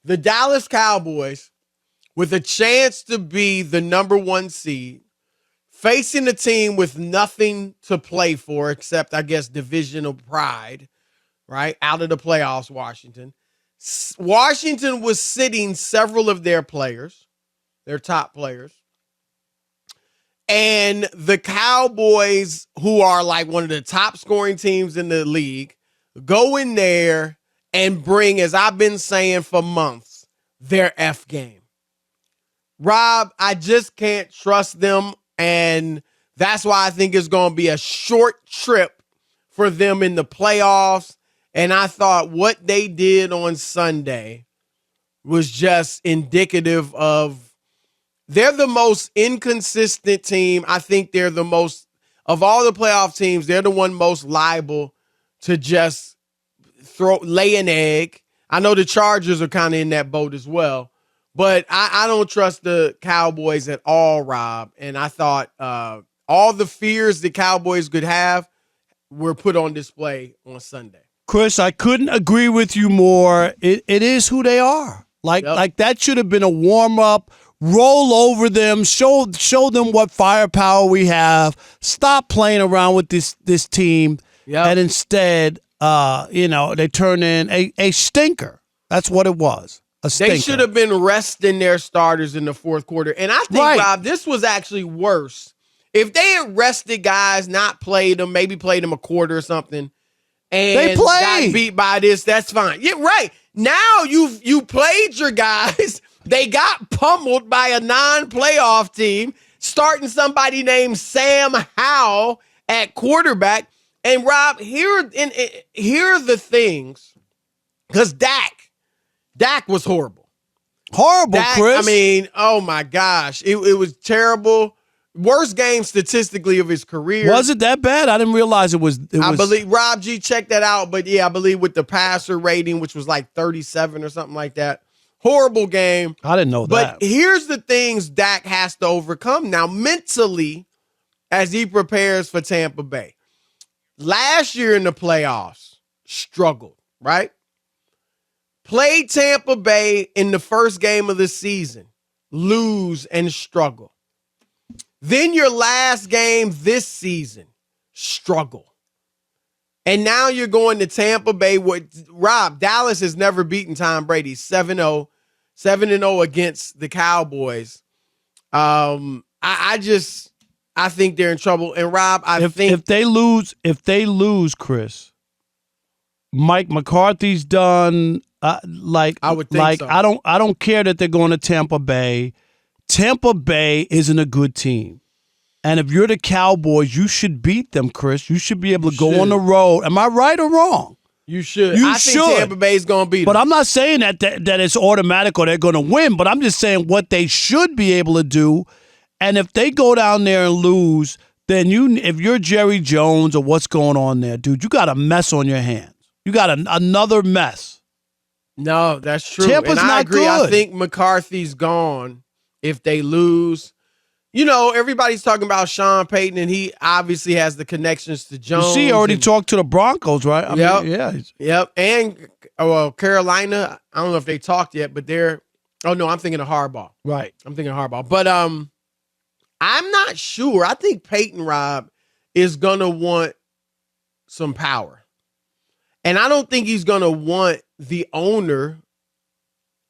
The Dallas Cowboys, with a chance to be the number 1 seed, facing a team with nothing to play for except, I guess, divisional pride, right? Out of the playoffs, Washington. Washington was sitting several of their players, their top players. And the Cowboys, who are like one of the top scoring teams in the league, go in there and bring, as I've been saying for months, their F game. Rob, I just can't trust them. And that's why I think it's going to be a short trip for them in the playoffs. And I thought what they did on Sunday was just indicative of they're the most inconsistent team. I think they're the most, of all the playoff teams, they're the one most liable to just lay an egg. I know the Chargers are kind of in that boat as well. But I don't trust the Cowboys at all, Rob. And I thought all the fears the Cowboys could have were put on display on Sunday. Chris, I couldn't agree with you more. It is who they are. Like that should have been a warm-up. Roll over them, show them what firepower we have. Stop playing around with this team, and instead, they turn in a stinker. That's what it was. They should have been resting their starters in the fourth quarter. And I think, Rob, this was actually worse. If they had rested guys, not played them, maybe played them a quarter or something, and they got beat by this, that's fine. Yeah, right. Now you played your guys. They got pummeled by a non-playoff team, starting somebody named Sam Howell at quarterback. And, Rob, here are the things, because Dak was horrible. Horrible, Chris. I mean, oh, my gosh. It was terrible. Worst game statistically of his career. Was it that bad? I didn't realize it was. I believe, Rob G, check that out. But, yeah, I believe with the passer rating, which was like 37 or something like that. Horrible game. I didn't know that. But here's the things Dak has to overcome now mentally as he prepares for Tampa Bay. Last year in the playoffs, struggled, right? Played Tampa Bay in the first game of the season, lose and struggle. Then your last game this season, struggle. And now you're going to Tampa Bay. Rob, Dallas has never beaten Tom Brady. 7-0 against the Cowboys. I think they're in trouble. And Rob, if they lose, Chris, Mike McCarthy's done. I would think so. I don't care that they're going to Tampa Bay. Tampa Bay isn't a good team. And if you're the Cowboys, you should beat them, Chris. You should be able to go on the road. Am I right or wrong? You should. I think Tampa Bay's going to beat them. But I'm not saying that it's automatic or they're going to win, but I'm just saying what they should be able to do. And if they go down there and lose, then if you're Jerry Jones or what's going on there, dude, you got a mess on your hands. You got another mess. No, that's true. Tampa's and I not agree. good. I think McCarthy's gone if they lose. You know, everybody's talking about Sean Payton, and he obviously has the connections to Jones. You see, he already talked to the Broncos, right? I mean, Yep. And, Carolina, I don't know if they talked yet, but I'm thinking of Harbaugh. Right. I'm thinking of Harbaugh. But I'm not sure. I think Payton, Rob, is going to want some power. And I don't think he's going to want the owner.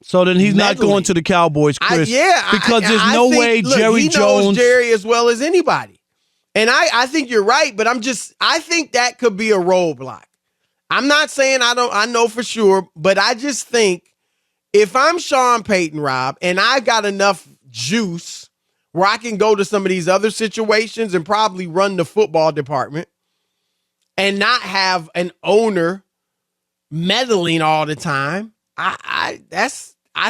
So then he's not going to the Cowboys, Chris. Because there's no way Jerry Jones. He knows Jerry as well as anybody. And I think you're right, but I think that could be a roadblock. I'm not saying I know for sure, but I just think if I'm Sean Payton, Rob, and I got enough juice where I can go to some of these other situations and probably run the football department and not have an owner meddling all the time, I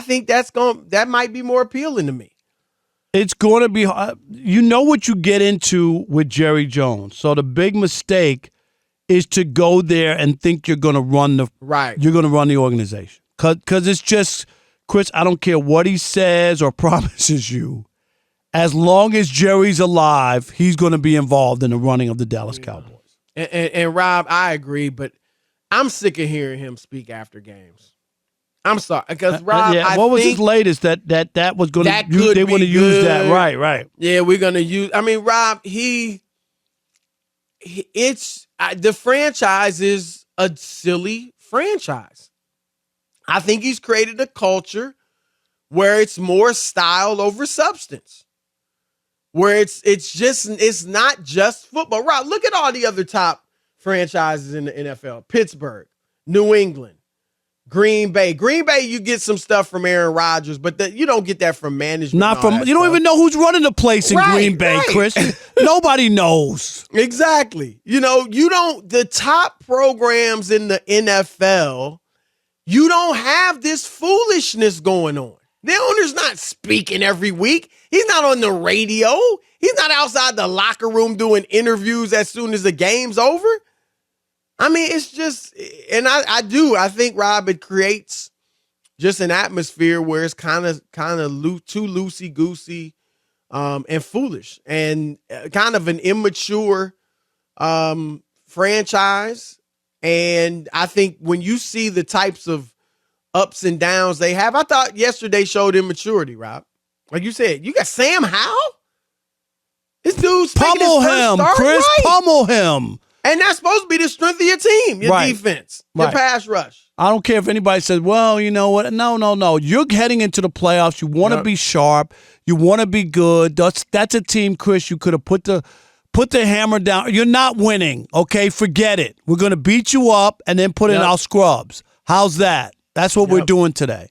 think that might be more appealing to me. It's going to be, what you get into with Jerry Jones. So the big mistake is to go there and think you're going to run you're going to run the organization. Because it's just, Chris, I don't care what he says or promises you. As long as Jerry's alive, he's going to be involved in the running of the Dallas Cowboys. And Rob, I agree, but I'm sick of hearing him speak after games. I'm sorry, because Rob, what was his latest that was going to they want to use that, right? Yeah, we're going to use. I mean, Rob, the franchise is a silly franchise. I think he's created a culture where it's more style over substance, where it's not just football. Rob, look at all the other top franchises in the NFL: Pittsburgh, New England, Green Bay. Green Bay, you get some stuff from Aaron Rodgers, but you don't get that from management. You don't even know who's running the place in Green Bay, Chris. Nobody knows. Exactly. The top programs in the NFL, you don't have this foolishness going on. The owner's not speaking every week. He's not on the radio. He's not outside the locker room doing interviews as soon as the game's over. I mean, it's just, and I think, Rob, it creates just an atmosphere where it's kind of too loosey-goosey and foolish, and kind of an immature franchise. And I think when you see the types of ups and downs they have, I thought yesterday showed immaturity, Rob. Like you said, you got Sam Howell? This dude's pummel him, Chris, pummel him. And that's supposed to be the strength of your team, your defense, your pass rush. I don't care if anybody says, well, you know what? No. You're heading into the playoffs. You want to be sharp. You want to be good. That's a team, Chris, you could have put the hammer down. You're not winning, okay? Forget it. We're going to beat you up and then put in our scrubs. How's that? That's what we're doing today.